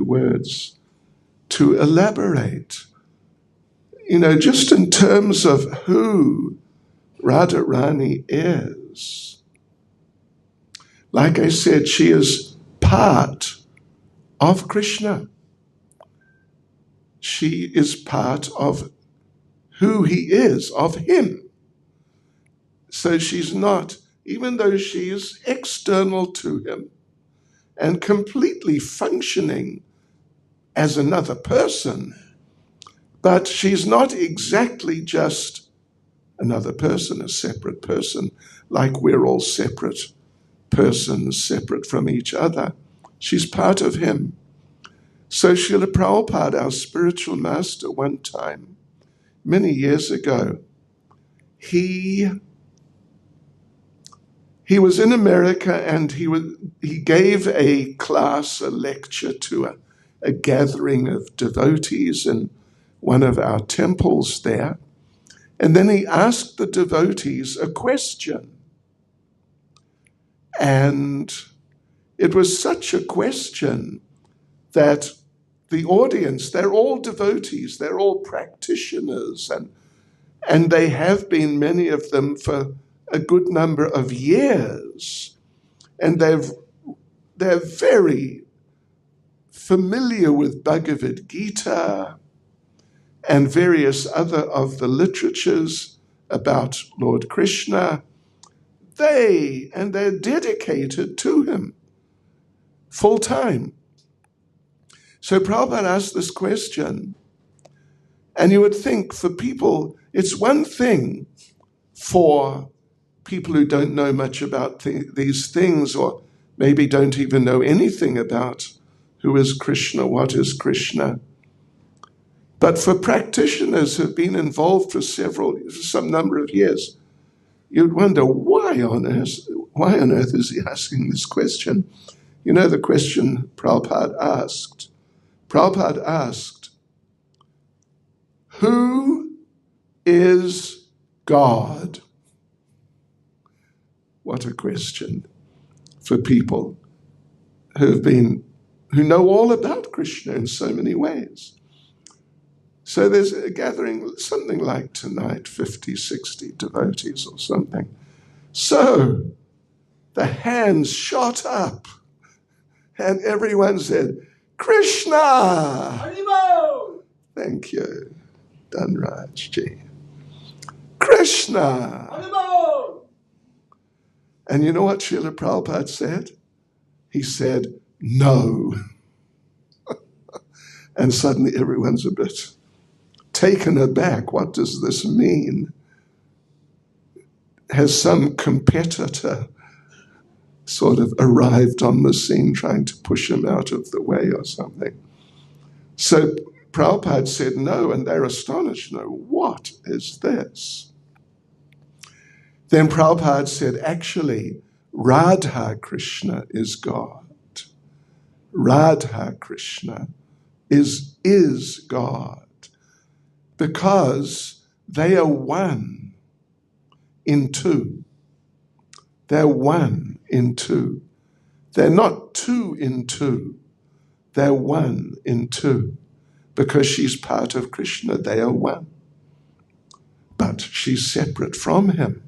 words to elaborate, just in terms of who Radharani is. Like I said, she is part of Krishna. She is part of who he is, of him. So she's not, even though she is external to him and completely functioning as another person, but she's not exactly just another person, a separate person, like we're all separate persons, separate from each other. She's part of him. So Srila Prabhupada, our spiritual master, one time, many years ago, he was in America, and he gave a class, a lecture to a gathering of devotees in one of our temples there. And then he asked the devotees a question. And it was such a question that the audience, they're all devotees, they're all practitioners, and they have been, many of them, for a good number of years. And they're very familiar with Bhagavad Gita and various other of the literatures about Lord Krishna. They're dedicated to him full time. So Prabhupada asked this question, and you would think for people, it's one thing for people who don't know much about these things, or maybe don't even know anything about who is Krishna, what is Krishna. But for practitioners who've been involved for some number of years, you'd wonder, why on earth is he asking this question? You know the question Prabhupada asked? Prabhupada asked, who is God? What a question for people who know all about Krishna in so many ways. So there's a gathering, something like tonight, 50, 60 devotees or something. So the hands shot up and everyone said, Krishna! Haribol! Thank you, Dhanraj ji. Krishna! Haribol! And you know what Srila Prabhupada said? He said, no. And suddenly everyone's a bit taken aback. What does this mean? Has some competitor sort of arrived on the scene trying to push him out of the way or something? So Prabhupada said no, and they're astonished. No, what is this? Then Prabhupada said, actually, Radha Krishna is God. Radha Krishna is God, because they are one in two. They're one in two. They're not two in two. They're one in two. Because she's part of Krishna, they are one. But she's separate from him.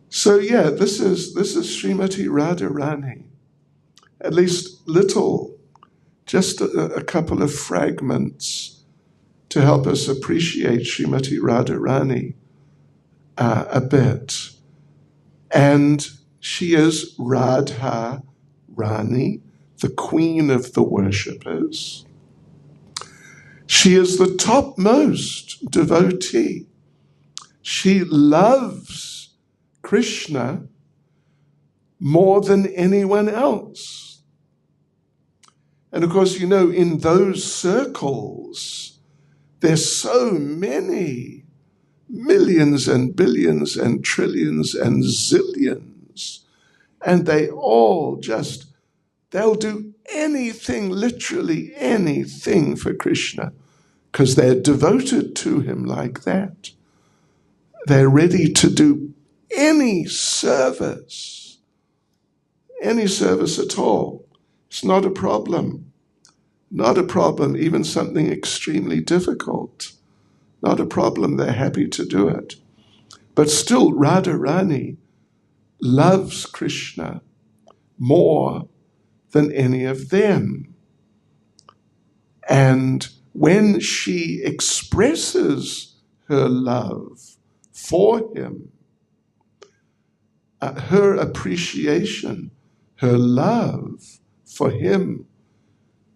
So yeah, this is Srimati Radharani. At least just a couple of fragments to help us appreciate Srimati Radharani a bit. And she is Radha Rani, the queen of the worshippers. She is the topmost devotee. She loves Krishna more than anyone else. And of course, in those circles, there's so many millions and billions and trillions and zillions. And they all they'll do anything, literally anything for Krishna, because they're devoted to him like that. They're ready to do any service at all. It's not a problem. not a problem, even something extremely difficult. Not a problem, they're happy to do it. But still, Radharani loves Krishna more than any of them. And when she expresses her love for him, her appreciation, her love for him,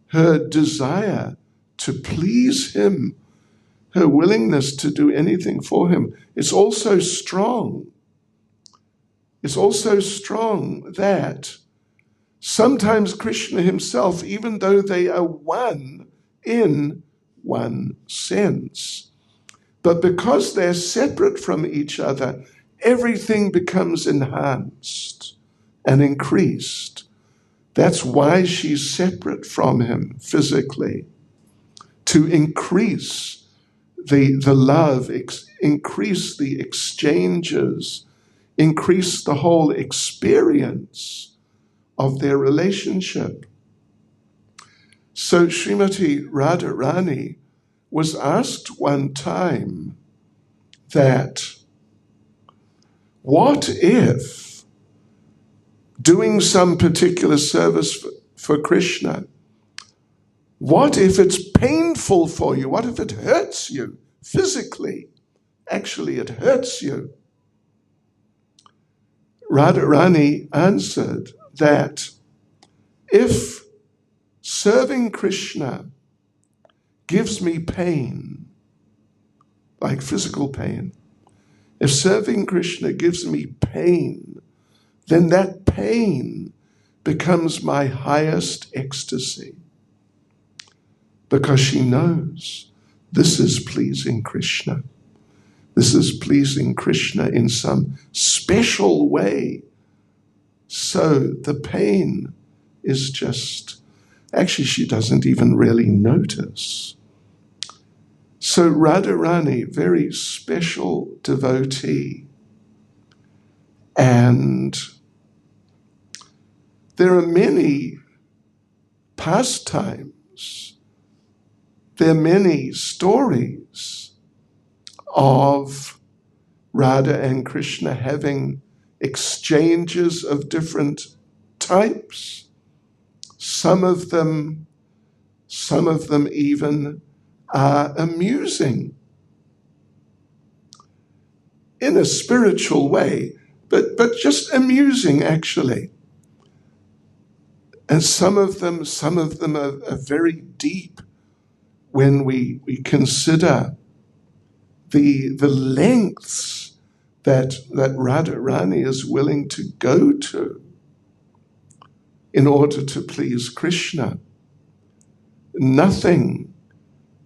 her desire to please him, her willingness to do anything for him, it's also strong. It's also strong that sometimes Krishna himself, even though they are one in one sense, but because they're separate from each other, everything becomes enhanced and increased. That's why she's separate from him physically, to increase the love, increase the exchanges, increase the whole experience of their relationship. So Srimati Radharani was asked one time that, what if doing some particular service for Krishna, what if it's painful for you? What if it hurts you physically? Actually, it hurts you. Radharani answered that if serving Krishna gives me pain, like physical pain, if serving Krishna gives me pain, then that pain becomes my highest ecstasy, because she knows this is pleasing Krishna. This is pleasing Krishna in some special way. So the pain is just, actually she doesn't even really notice. So Radharani, very special devotee. And there are many pastimes, there are many stories of Radha and Krishna having exchanges of different types. Some of them even are amusing in a spiritual way, but just amusing actually. And some of them are very deep when we consider the lengths that Radharani is willing to go to in order to please Krishna. Nothing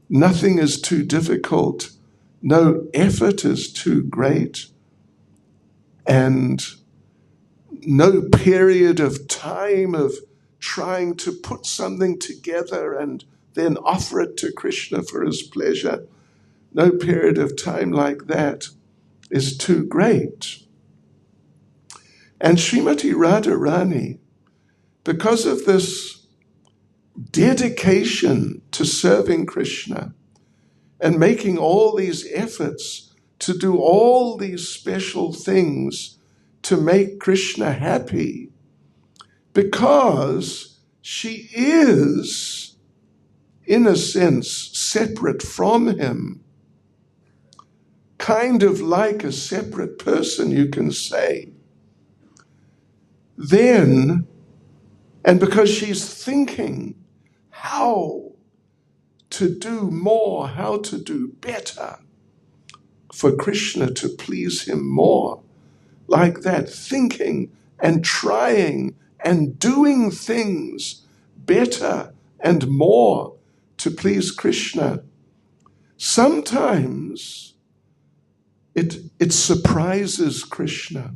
is too difficult. No effort is too great. And no period of time of trying to put something together and then offer it to Krishna for his pleasure. No period of time like that is too great. And Srimati Radharani, because of this dedication to serving Krishna and making all these efforts to do all these special things to make Krishna happy, because she is, in a sense, separate from him, kind of like a separate person, you can say, then, and because she's thinking how to do more, how to do better for Krishna to please him more, like that, thinking and trying and doing things better and more to please Krishna. Sometimes it surprises Krishna.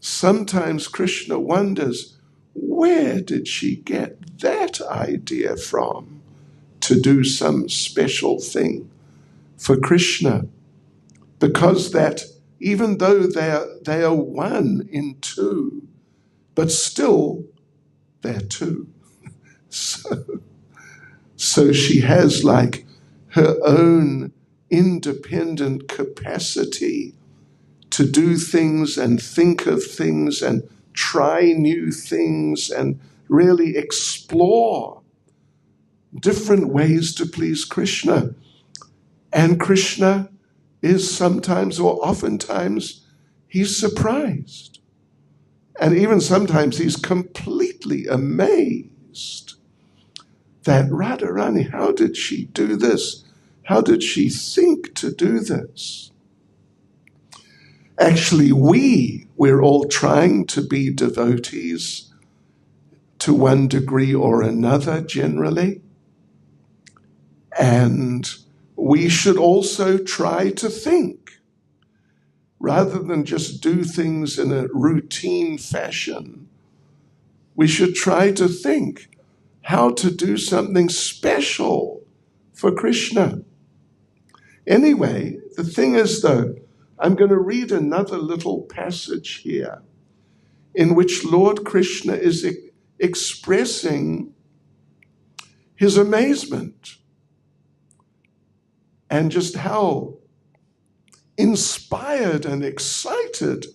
Sometimes Krishna wonders, where did she get that idea from to do some special thing for Krishna? Because that, even though they are one in two, but still they're two. So So she has like her own independent capacity to do things and think of things and try new things and really explore different ways to please Krishna. And Krishna is sometimes or oftentimes he's surprised. And even sometimes he's completely amazed that Radharani, how did she do this? How did she think to do this? Actually, we're all trying to be devotees to one degree or another generally. And we should also try to think, rather than just do things in a routine fashion. We should try to think how to do something special for Krishna. Anyway, the thing is though, I'm going to read another little passage here in which Lord Krishna is expressing his amazement and just how inspired and excited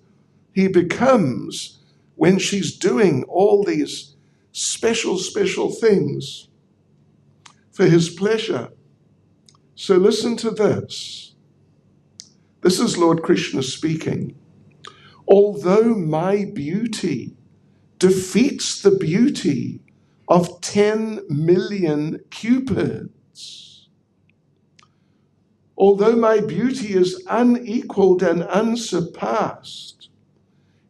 he becomes when she's doing all these special things for his pleasure. So listen to this. This is Lord Krishna speaking. Although my beauty defeats the beauty of 10 million cupids, although my beauty is unequaled and unsurpassed,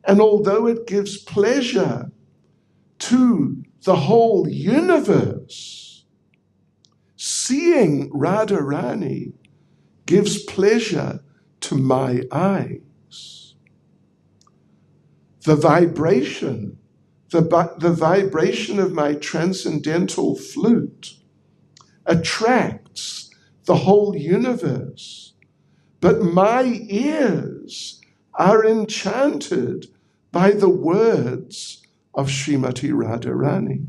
and although it gives pleasure to the whole universe, seeing Radharani gives pleasure to my eyes. The vibration of my transcendental flute attracts the whole universe, but my ears are enchanted by the words of Srimati Radharani.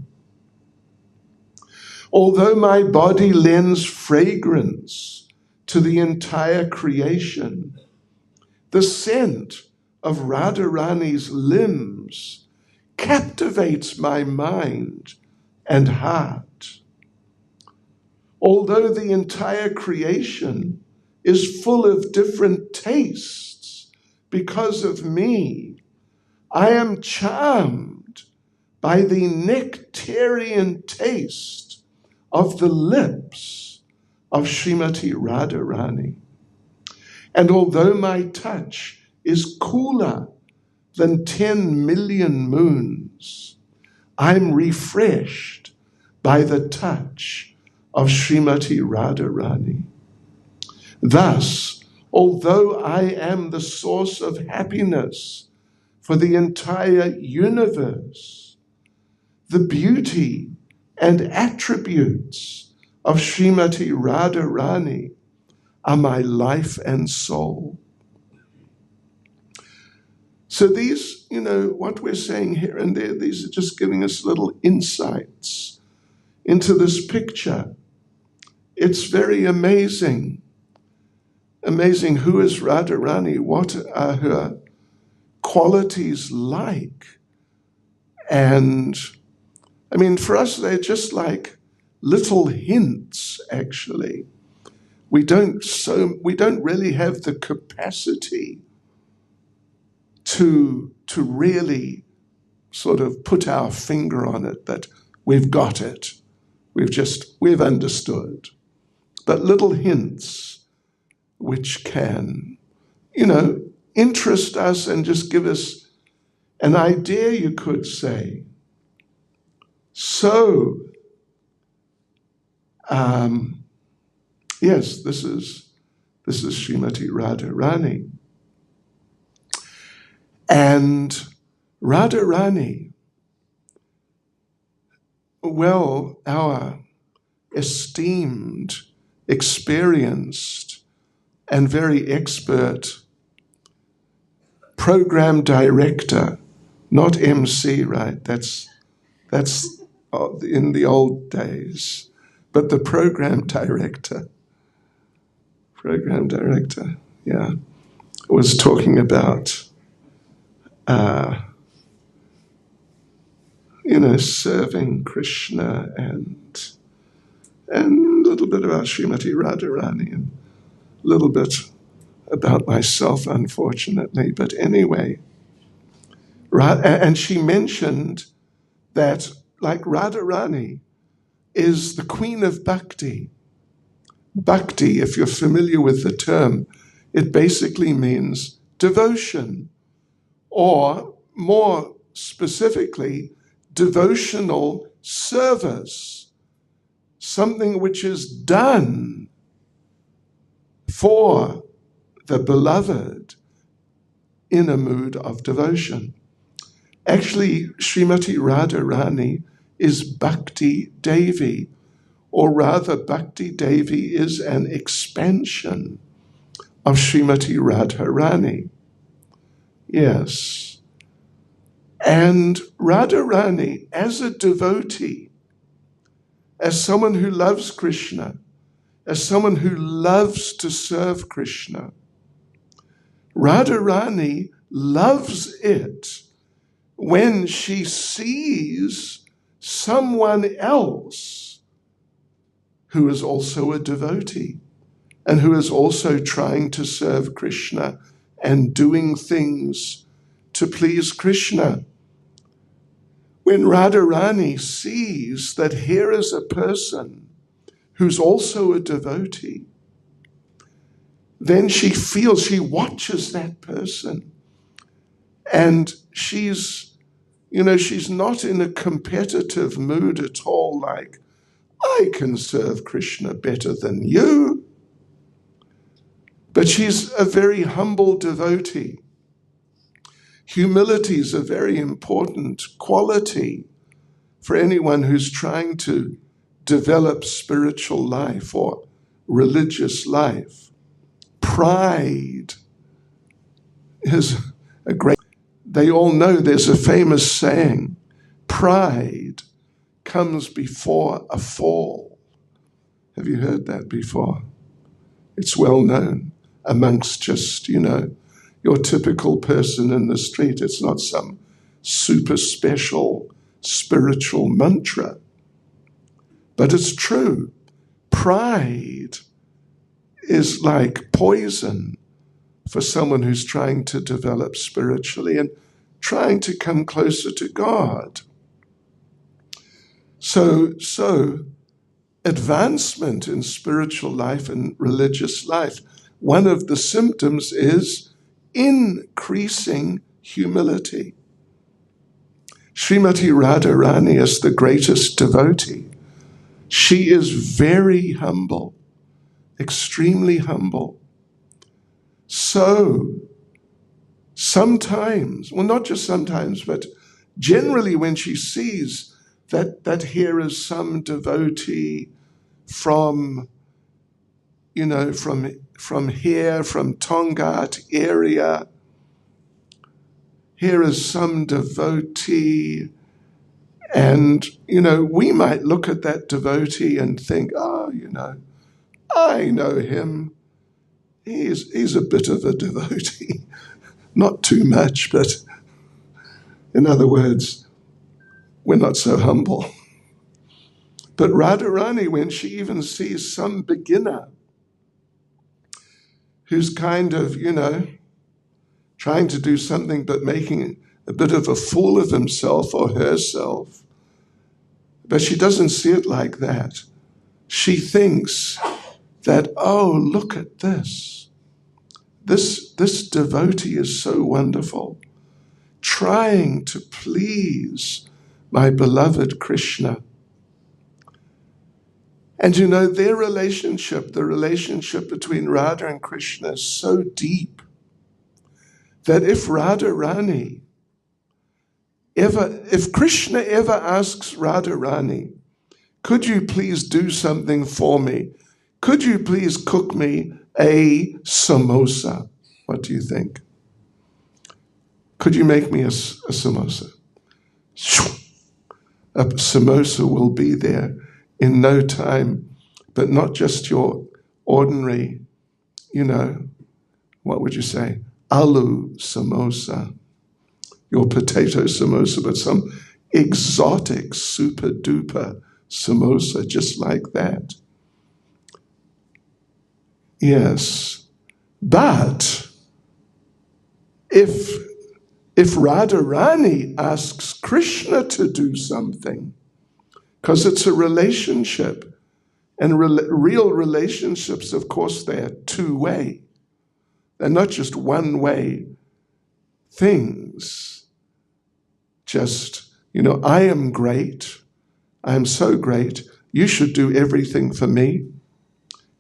Although my body lends fragrance to the entire creation, the scent of Radharani's limbs captivates my mind and heart. Although the entire creation is full of different tastes because of me, I am charmed by the nectarian taste of the lips of Srimati Radharani. And although my touch is cooler than 10 million moons, I'm refreshed by the touch of Srimati Radharani. Thus, although I am the source of happiness for the entire universe, the beauty and attributes of Srimati Radharani are my life and soul. So these, what we're saying here and there, these are just giving us little insights into this picture. It's very amazing. Amazing, who is Radharani? What are her qualities like? And for us, they're just like little hints, actually. We don't really have the capacity to really sort of put our finger on it, that we've got it. We've understood. But little hints which can, interest us and just give us an idea, you could say. So, yes, this is Srimati Radharani. And Radharani, well, our esteemed, experienced, and very expert program director, not MC, right? That's in the old days. but the program director, yeah, was talking about, serving Krishna and a little bit about Srimati Radharani and a little bit about myself, unfortunately. But anyway, and she mentioned that, like, Radharani is the queen of bhakti. Bhakti, if you're familiar with the term, it basically means devotion, or more specifically, devotional service, something which is done for the beloved in a mood of devotion. Actually, Srimati Radharani is Bhakti Devi, or rather Bhakti Devi is an expansion of Srimati Radharani. Yes. And Radharani, as a devotee, as someone who loves Krishna, as someone who loves to serve Krishna, Radharani loves it when she sees someone else who is also a devotee and who is also trying to serve Krishna and doing things to please Krishna. When Radharani sees that here is a person who's also a devotee, then she watches that person, and she's not in a competitive mood at all, like, I can serve Krishna better than you. But she's a very humble devotee. Humility is a very important quality for anyone who's trying to develop spiritual life or religious life. Pride is a great... They all know there's a famous saying, pride comes before a fall. Have you heard that before? It's well known amongst just, your typical person in the street. It's not some super special spiritual mantra. But it's true. Pride is like poison for someone who's trying to develop spiritually and trying to come closer to God. So advancement in spiritual life and religious life, one of the symptoms is increasing humility. Srimati Radharani is the greatest devotee. She is very humble, extremely humble. So sometimes, well, not just sometimes, but generally when she sees that here is some devotee from here, from Tongat area, here is some devotee, and, we might look at that devotee and think, I know him. He's a bit of a devotee. Not too much, but in other words, we're not so humble. But Radharani, when she even sees some beginner who's kind of, trying to do something but making a bit of a fool of himself or herself, but she doesn't see it like that. She thinks that, oh, look at this. This devotee is so wonderful, trying to please my beloved Krishna. And their relationship, the relationship between Radha and Krishna is so deep that if Krishna ever asks Radharani, could you please do something for me? Could you please cook me a samosa? What do you think? Could you make me a samosa? A samosa will be there in no time, but not just your ordinary, what would you say, aloo samosa, your potato samosa, but some exotic, super duper samosa, just like that. Yes. But if Radharani asks Krishna to do something, because it's a relationship, and real relationships, of course, they're two-way. They're not just one-way things. Just, I am great. I am so great. You should do everything for me.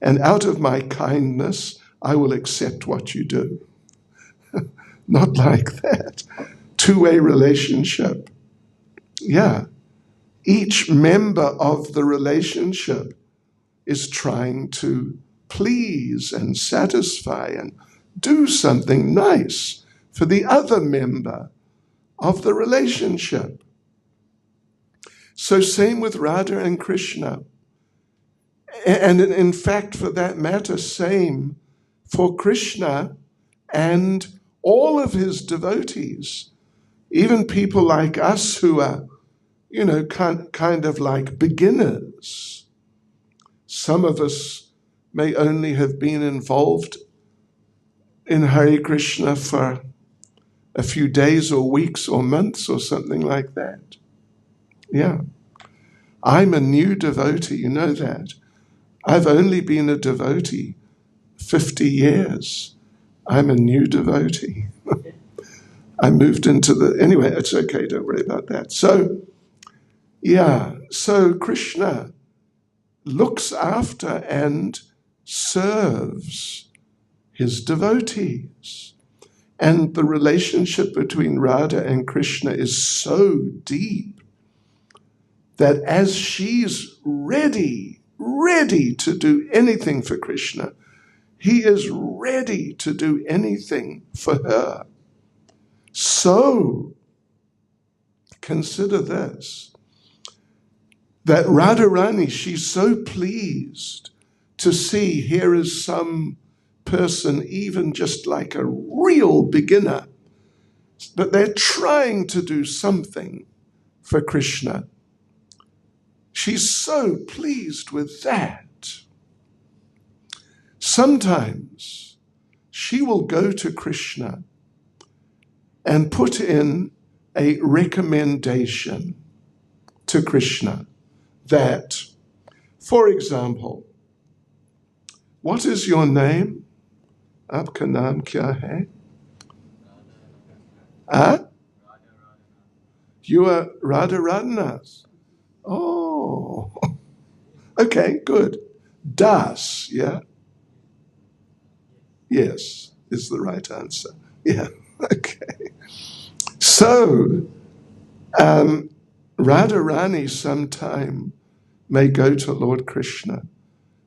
And out of my kindness, I will accept what you do. Not like that. Two-way relationship. Yeah. Each member of the relationship is trying to please and satisfy and do something nice for the other member of the relationship. So same with Radha and Krishna. And in fact, for that matter, same for Krishna and all of his devotees, even people like us who are, kind of like beginners. Some of us may only have been involved in Hare Krishna for a few days or weeks or months or something like that. Yeah. I'm a new devotee, you know that. I've only been a devotee 50 years. I'm a new devotee. I moved into anyway, it's okay, don't worry about that. So Krishna looks after and serves his devotees. And the relationship between Radha and Krishna is so deep that as she's ready to do anything for Krishna, he is ready to do anything for her. So, consider this, that Radharani, she's so pleased to see here is some person, even just like a real beginner, but they're trying to do something for Krishna. She's so pleased with that. Sometimes she will go to Krishna and put in a recommendation to Krishna that, for example, what is your name? Aapka naam kya hai? You are Radharani. Oh, okay, good. Das, yeah? Yes, is the right answer. Yeah, okay. So, Radharani sometime may go to Lord Krishna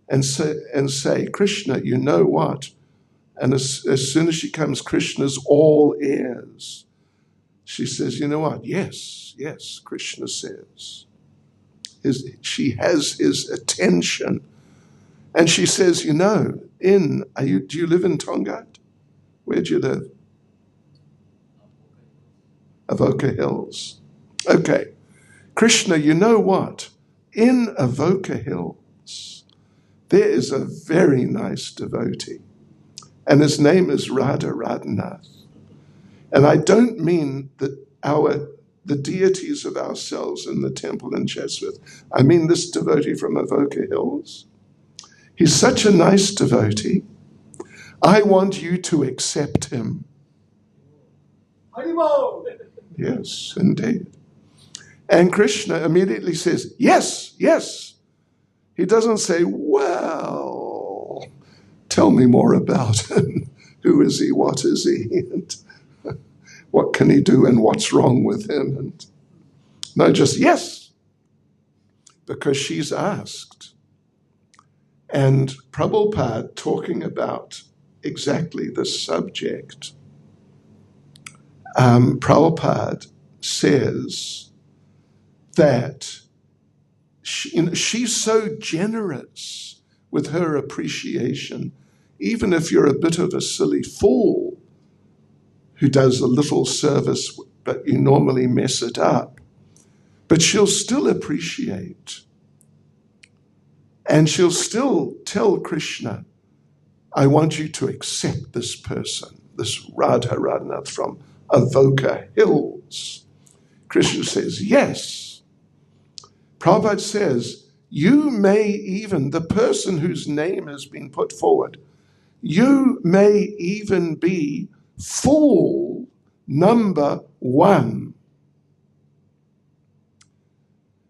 and say, Krishna, you know what? And as soon as she comes, Krishna's all ears. She says, you know what? Yes, Krishna says. She has his attention. And she says, do you live in Tongat? Where do you live? Avoca Hills. Okay. Krishna, you know what? In Avoca Hills, there is a very nice devotee. And his name is Radharani. And I don't mean that the deities of ourselves in the temple in Jeswith. I mean this devotee from Avoca Hills. He's such a nice devotee. I want you to accept him. Yes, indeed. And Krishna immediately says, yes. He doesn't say, well, tell me more about him. Who is he? What is he? And what can he do? And what's wrong with him? And no, just yes, because she's asked. And Prabhupada, talking about exactly this subject, Prabhupada says that she's so generous with her appreciation, even if you're a bit of a silly fool who does a little service, but you normally mess it up. But she'll still appreciate. And she'll still tell Krishna, I want you to accept this person, this Radharani from Avoca Hills. Krishna says, yes. Prabhupada says, you may even, the person whose name has been put forward, you may even be fool number one.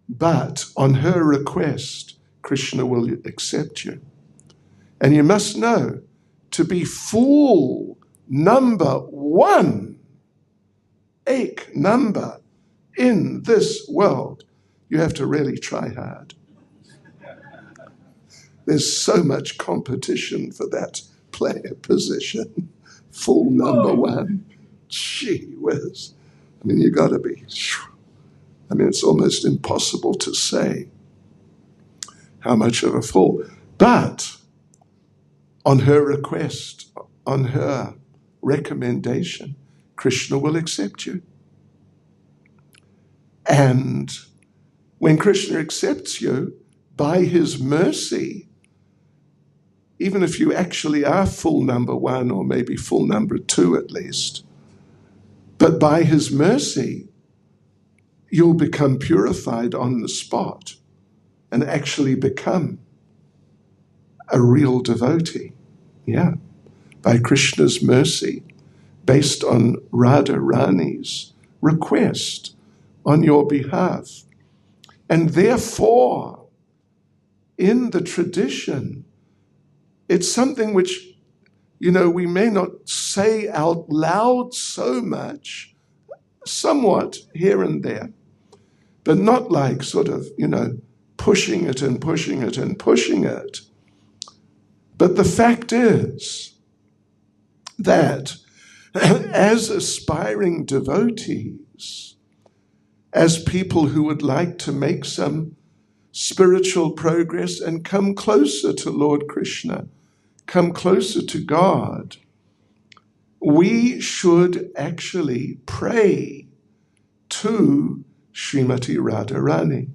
But on her request, Krishna will accept you. And you must know, to be fool number one, ek number in this world, you have to really try hard. There's so much competition for that player position. Fool number one. Gee whiz. I mean, you got to be. I mean, it's almost impossible to say how much of a fool. But on her request, on her recommendation, Krishna will accept you. And when Krishna accepts you, by his mercy, even if you actually are fool number one, or maybe fool number two at least, but by his mercy, you'll become purified on the spot and actually become a real devotee. Yeah, by Krishna's mercy, based on Radharani's request on your behalf. And therefore, in the tradition, it's something which, we may not say out loud so much, somewhat here and there, but not like sort of, pushing it and pushing it and pushing it. But the fact is that as aspiring devotees, as people who would like to make some spiritual progress and come closer to Lord Krishna, come closer to God, we should actually pray to Srimati Radharani.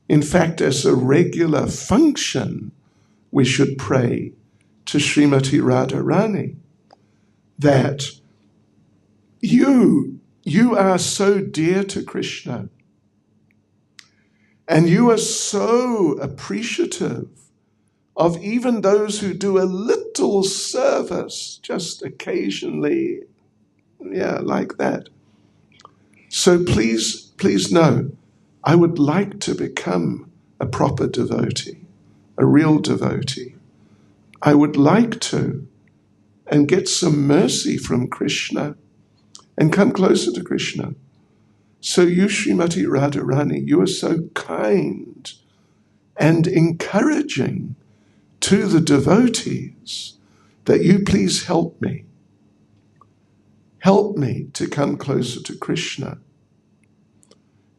In fact, as a regular function, we should pray to Srimati Radharani that you are so dear to Krishna, and you are so appreciative of even those who do a little service, just occasionally, like that. So please know, I would like to become a proper devotee, a real devotee. I would like to, and get some mercy from Krishna and come closer to Krishna. So you, Srimati Radharani, you are so kind and encouraging to the devotees that you please help me. Help me to come closer to Krishna.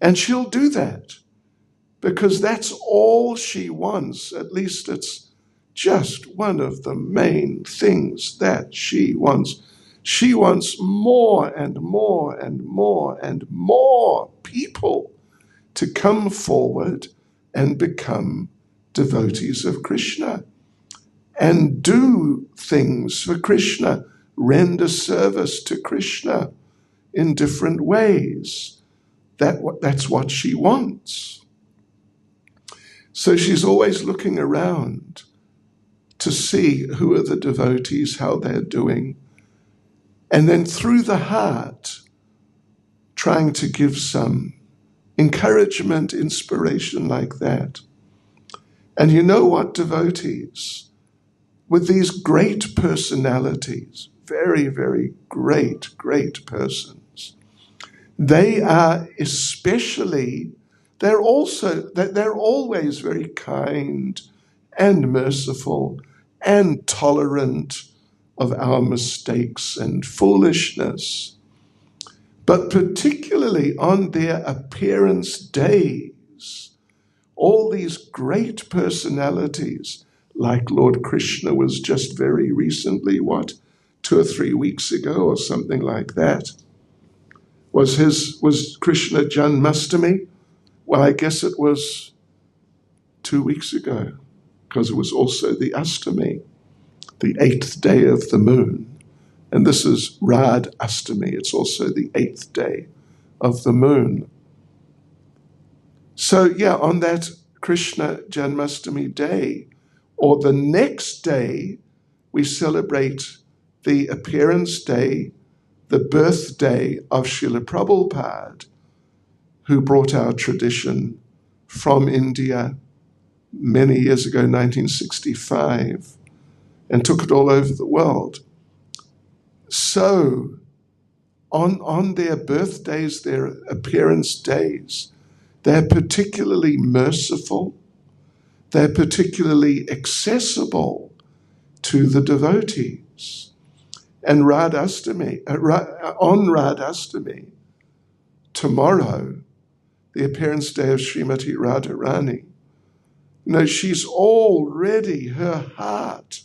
And she'll do that because that's all she wants. At least it's just one of the main things that she wants. She wants more and more and more and more people to come forward and become devotees of Krishna and do things for Krishna, render service to Krishna in different ways. That's what she wants. So she's always looking around to see who are the devotees, how they're doing, and then through the heart, trying to give some encouragement, inspiration like that. And you know what, devotees, with these great personalities, very, very great persons, they are they're always very kind and merciful and tolerant of our mistakes and foolishness. But particularly on their appearance days, all these great personalities, like Lord Krishna was just very recently, 2 or 3 weeks ago or something like that. Was Krishna Janmashtami? Well, I guess it was 2 weeks ago, because it was also the Ashtami, the 8th day of the moon. And this is Radh Ashtami. It's also the 8th day of the moon. So, on that Krishna Janmashtami day, or the next day, we celebrate the appearance day, the birthday of Srila Prabhupada, who brought our tradition from India many years ago, 1965, and took it all over the world. So, on their birthdays, their appearance days, they're particularly merciful, they're particularly accessible to the devotees. And on Radhastami, tomorrow, the appearance day of Srimati Radharani, she's already, her heart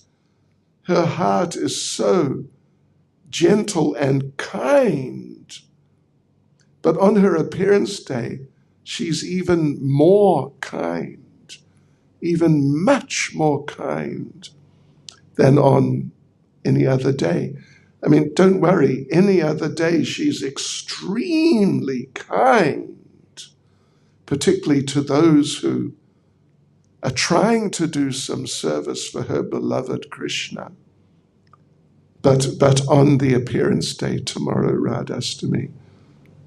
is so gentle and kind. But on her appearance day, she's even more kind, even much more kind than on any other day. I mean, don't worry, any other day she's extremely kind, particularly to those who are trying to do some service for her beloved Krishna. But on the appearance day tomorrow, Radhastami,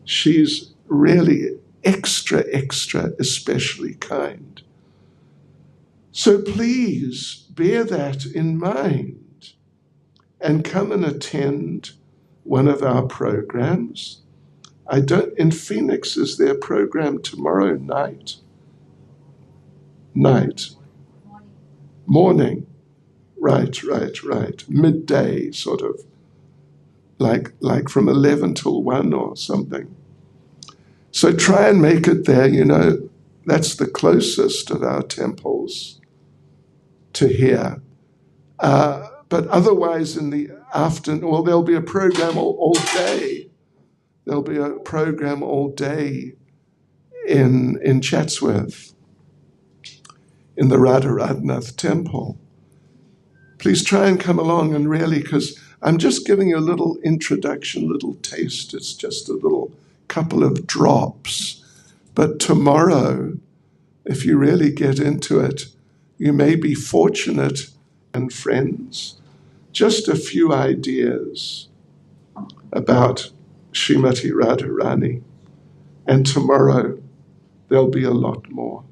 she's really extra, especially kind. So please bear that in mind and come and attend one of our programs. In Phoenix, is there a program tomorrow night? Morning. Right. Midday, sort of, like from 11 till 1 or something. So try and make it there, that's the closest of our temples to here. But otherwise in the afternoon, there'll be a program all day. There'll be a program all day in Chatsworth, in the Radharanath temple. Please try and come along, and really, because I'm just giving you a little introduction, little taste. It's just a little couple of drops. But tomorrow, if you really get into it, you may be fortunate, and friends, just a few ideas about Srimati Radharani. And tomorrow, there'll be a lot more.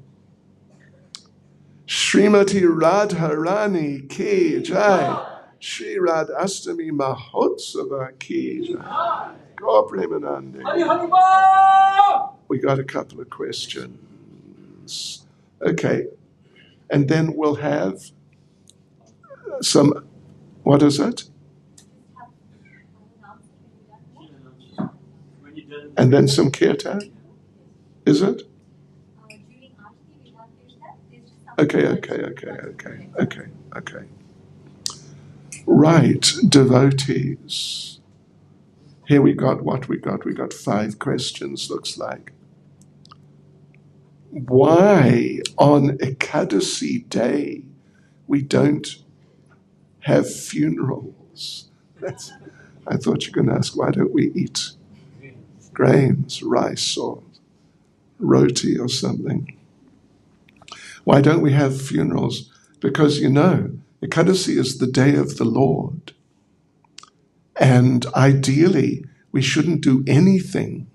Srimati Radharani ki jai. Shri Radhastami Mahotsava ki jai. Go Premanande. We got a couple of questions. Okay. And then we'll have some, what is it? And then some kirtan? Is it? Okay. Right, devotees. Here we got what we got. We got 5 questions, looks like. Why on Ekadasi day we don't have funerals? I thought you were going to ask, why don't we eat grains, rice, or roti or something? Why don't we have funerals? Because, Ekadasi is the day of the Lord. And ideally, we shouldn't do anything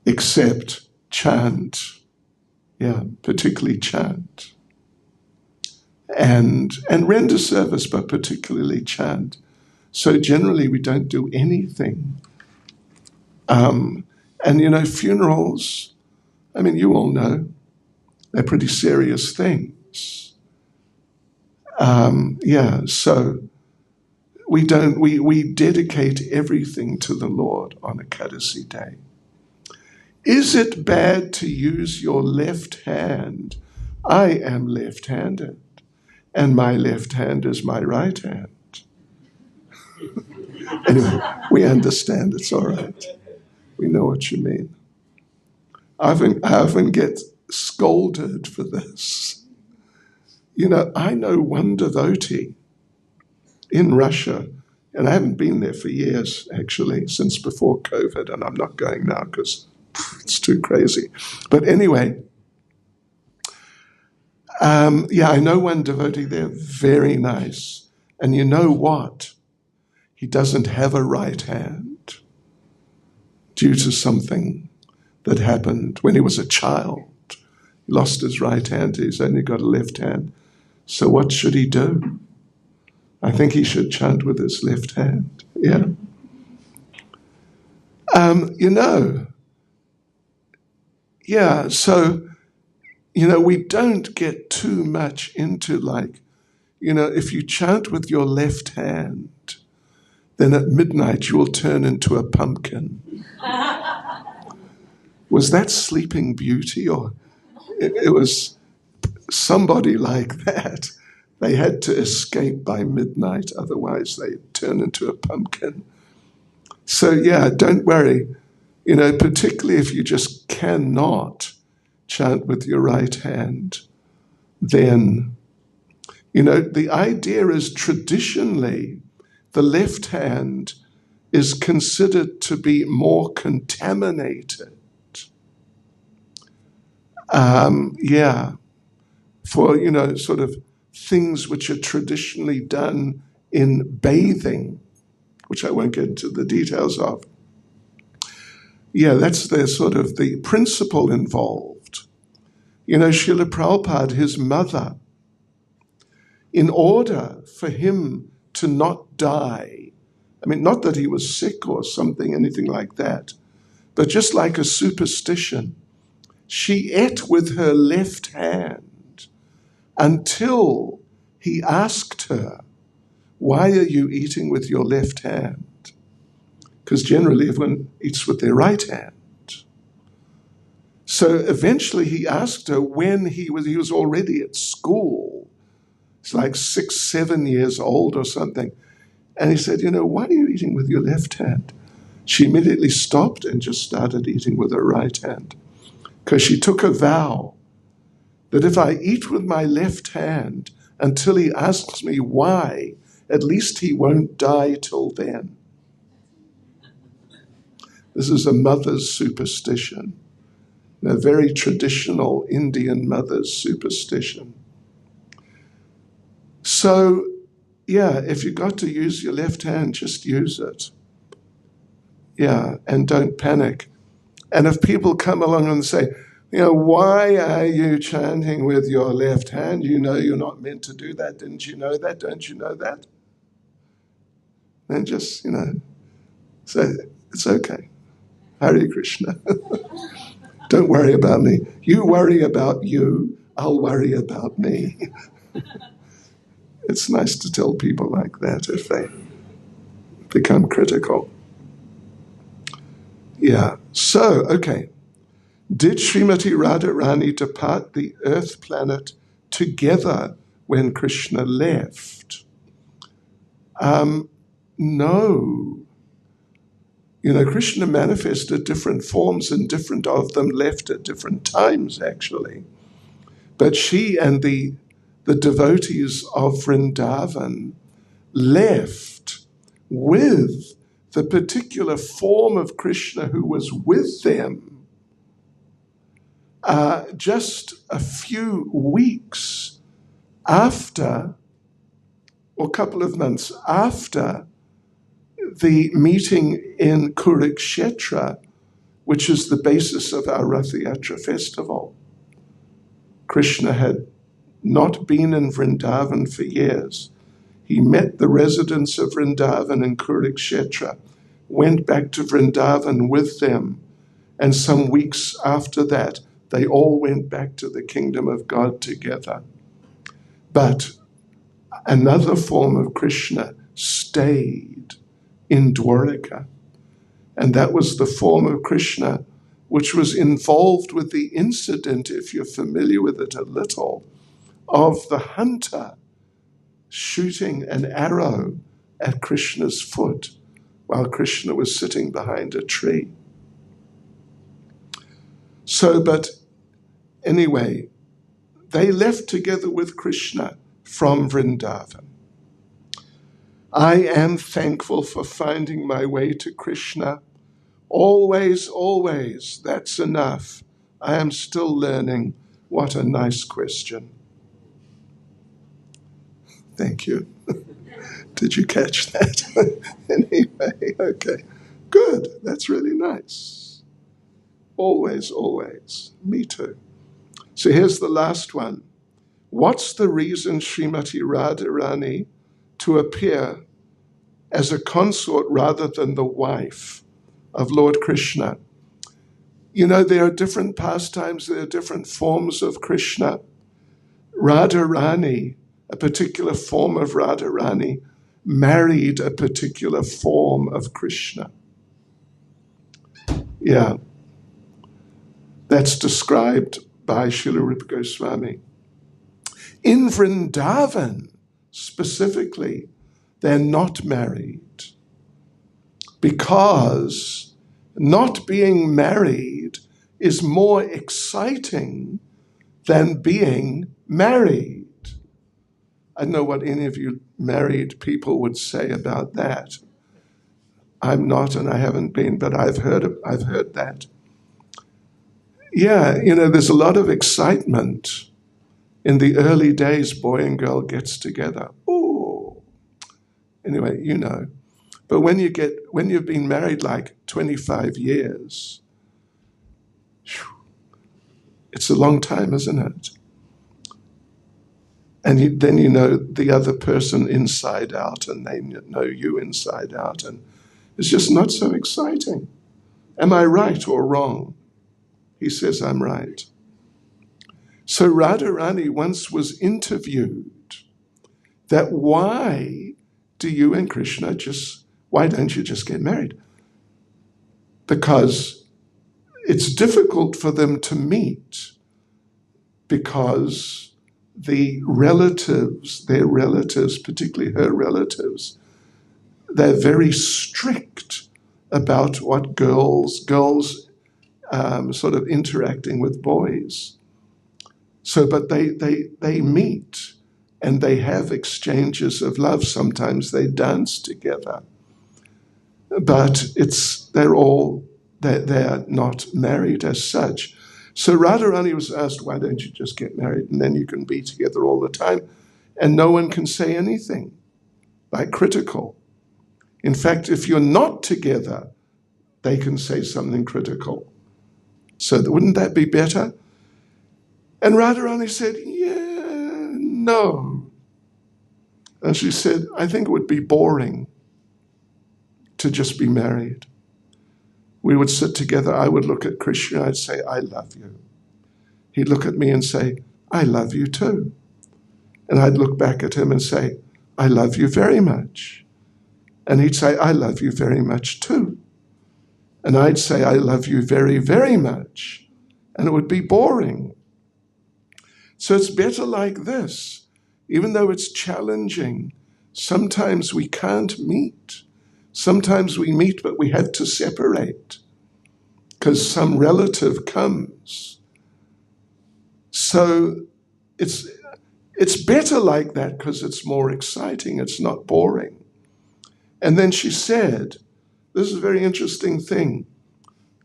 except chant. Particularly chant. And render service, but particularly chant. So generally, we don't do anything. And funerals, you all know, they're pretty serious things. So we dedicate everything to the Lord on Ekadasi day. Is it bad to use your left hand? I am left-handed, and my left hand is my right hand. Anyway, we understand. It's all right. We know what you mean. I often get scolded for this. I know one devotee in Russia, and I haven't been there for years, actually, since before COVID, and I'm not going now because it's too crazy. But anyway, I know one devotee there, very nice. And you know what? He doesn't have a right hand due to something that happened when he was a child. He lost his right hand, he's only got a left hand. So what should he do? I think he should chant with his left hand. Yeah. So we don't get too much into if you chant with your left hand, then at midnight you will turn into a pumpkin. Was that Sleeping Beauty, or it was somebody like that? They had to escape by midnight, otherwise they'd turn into a pumpkin. So don't worry, particularly if you just cannot chant with your right hand, then, the idea is traditionally the left hand is considered to be more contaminated. For, sort of things which are traditionally done in bathing, which I won't get into the details of. That's the principle involved. Srila Prabhupada, his mother, in order for him to not die, not that he was sick or something, anything like that, but just like a superstition, she ate with her left hand until he asked her, "Why are you eating with your left hand?" Because generally everyone eats with their right hand. So eventually he asked her when he was already at school. It's like 6, 7 years old or something. And he said, "Why are you eating with your left hand?" She immediately stopped and just started eating with her right hand. Because she took a vow that if I eat with my left hand until he asks me why, at least he won't die till then. This is a mother's superstition, a very traditional Indian mother's superstition. So, if you've got to use your left hand, just use it. And don't panic. And if people come along and say, "Why are you chanting with your left hand? You're not meant to do that. Didn't you know that? Don't you know that?" Then just, say, "It's okay. Hare Krishna." Don't worry about me. You worry about you. I'll worry about me. It's nice to tell people like that if they become critical. So, okay. Did Srimati Radharani depart the earth planet together when Krishna left? No. Krishna manifested different forms and different of them left at different times, actually. But she and the devotees of Vrindavan left with the particular form of Krishna who was with them just a few weeks after, or a couple of months after, the meeting in Kurukshetra, which is the basis of our Rath Yatra festival. Krishna had not been in Vrindavan for years. He met the residents of Vrindavan in Kurukshetra, went back to Vrindavan with them, and some weeks after that, they all went back to the kingdom of God together. But another form of Krishna stayed in Dwaraka, and that was the form of Krishna which was involved with the incident, if you're familiar with it a little, of the hunter shooting an arrow at Krishna's foot while Krishna was sitting behind a tree. So, but anyway, they left together with Krishna from Vrindavan. I am thankful for finding my way to Krishna. Always, always, that's enough. I am still learning. What a nice question. Thank you. Did you catch that? Anyway, okay. Good. That's really nice. Always, always. Me too. So here's the last one. What's the reason Srimati Radharani to appear as a consort rather than the wife of Lord Krishna? You know, there are different pastimes, there are different forms of Krishna. Radharani, a particular form of Radharani, married a particular form of Krishna. Yeah. That's described by Srila Rupa Goswami. In Vrindavan, specifically, they're not married because not being married is more exciting than being married. I don't know what any of you married people would say about that. I'm not, and I haven't been, but I've heard that. Yeah, you know, there's a lot of excitement in the early days. Boy and girl gets together. Oh, anyway, you know. But when you've been married like 25 years, it's a long time, isn't it? And then you know the other person inside out, and they know you inside out, and it's just not so exciting. Am I right or wrong? He says I'm right. So Radharani once was interviewed that why don't you just get married? Because it's difficult for them to meet because their relatives, particularly her relatives, they're very strict about what girls sort of interacting with boys. So, but they meet and they have exchanges of love. Sometimes they dance together, but they're not married as such. So Radharani was asked, why don't you just get married and then you can be together all the time? And no one can say anything like critical. In fact, if you're not together, they can say something critical. So wouldn't that be better? And Radharani said, yeah, no. And she said, I think it would be boring to just be married. We would sit together, I would look at Krishna, I'd say, I love you. He'd look at me and say, I love you too. And I'd look back at him and say, I love you very much. And he'd say, I love you very much too. And I'd say, I love you very, very much. And it would be boring. So it's better like this. Even though it's challenging, sometimes we can't meet. Sometimes we meet, but we have to separate because some relative comes. So it's better like that because it's more exciting. It's not boring. And then she said, this is a very interesting thing.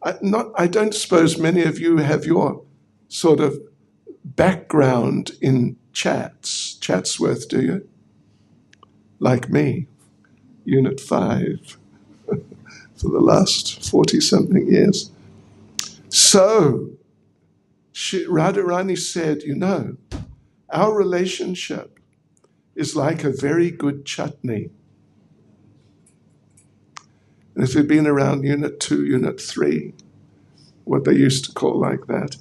I don't suppose many of you have your sort of background in Chatsworth, do you? Like me, Unit 5, for the last 40-something years. So, Radharani said, you know, our relationship is like a very good chutney. And if you've been around Unit 2, Unit 3, what they used to call like that,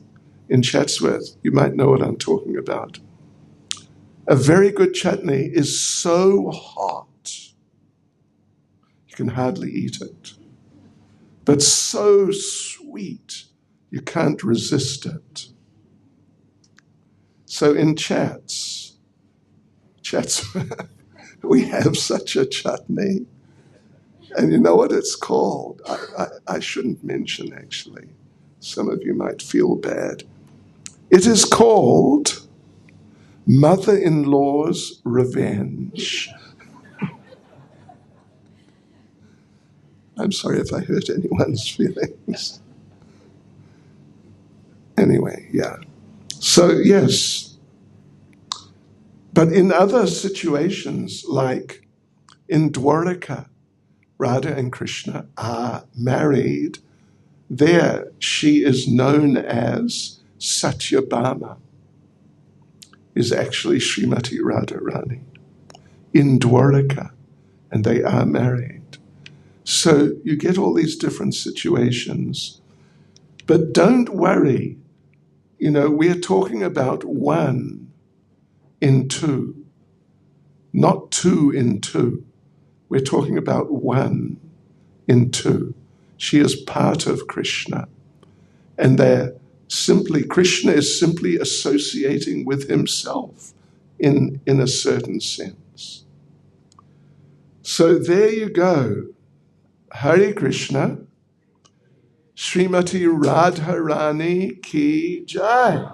in Chatsworth, you might know what I'm talking about. A very good chutney is so hot, you can hardly eat it, but so sweet You can't resist it. So in chats, we have such a chutney. And you know what it's called? I shouldn't mention, actually. Some of you might feel bad. It is called Mother-in-Law's Revenge. I'm sorry if I hurt anyone's feelings. Anyway, yeah. So, yes. But in other situations, like in Dwaraka, Radha and Krishna are married. There, she is known as Satyabhama, is actually Srimati Radharani in Dwaraka, and they are married. So you get all these different situations. But don't worry. You know, we're talking about 1 in 2, not 2 in 2. We're talking about 1 in 2. She is part of Krishna. And Krishna is simply associating with himself in a certain sense. So there you go. Hare Krishna. Srimati Radharani ki jai.